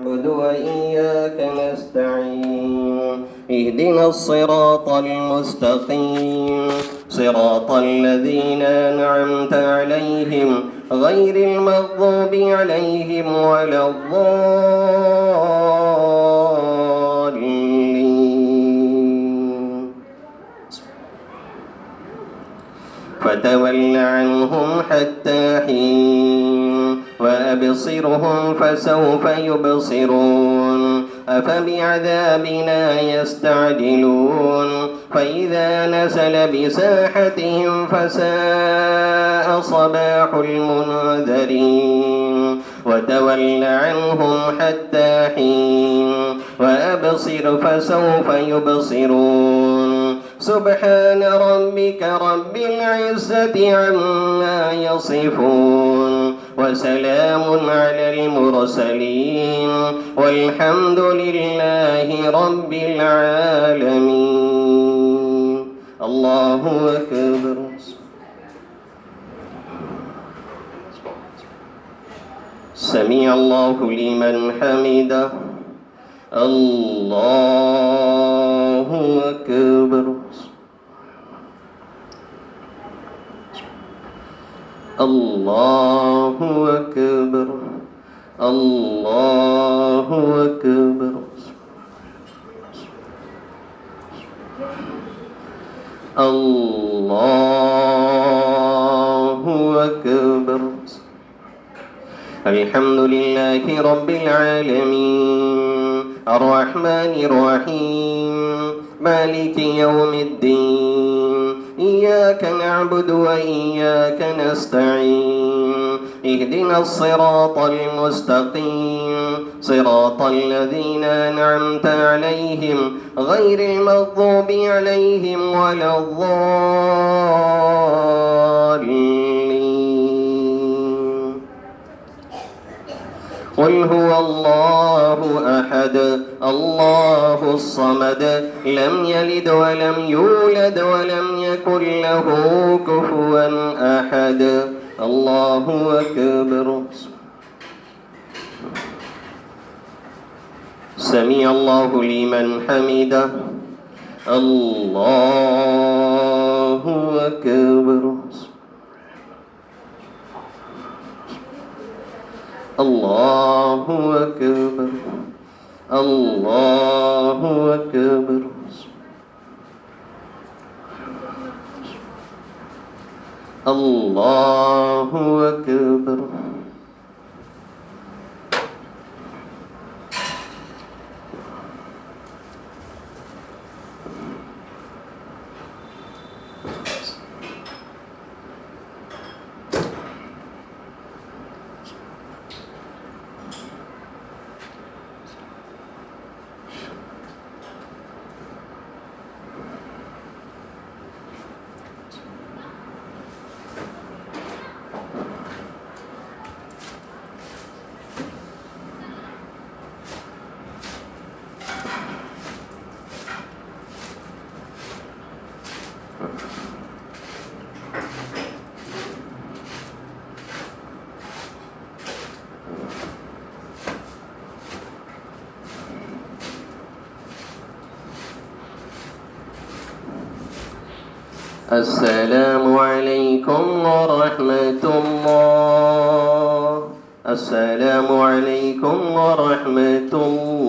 نعبد وإياك نستعين اهدنا الصراط المستقيم صراط الذين أنعمت عليهم غير المغضوب عليهم ولا الضالين فتول عنهم حتى حين وأبصرهم فسوف يبصرون أفبعذابنا يستعجلون فإذا نزل بساحتهم فساء صباح المنذرين وتول عنهم حتى حين وأبصر فسوف يبصرون سبحان ربك رب العزة عما يصفون وسلام على المرسلين والحمد لله رب العالمين. الله أكبر. سمع الله لمن حمده. الله أكبر. الله أكبر. الله أكبر. الله أكبر. الحمد لله رب العالمين الرحمن الرحيم مالك يوم الدين إياك نعبد وإياك نستعين اهدنا الصراط المستقيم صراط الذين أنعمت عليهم غير المغضوب عليهم ولا الضالين. قل هو الله أحد الله الصمد لم يلد ولم يولد ولم يكن له كفوا أحد. الله أكبر. سمع الله لمن حمده. الله أكبر. الله أكبر. الله أكبر. الله أكبر. السلام عليكم ورحمة الله. السلام عليكم ورحمة الله.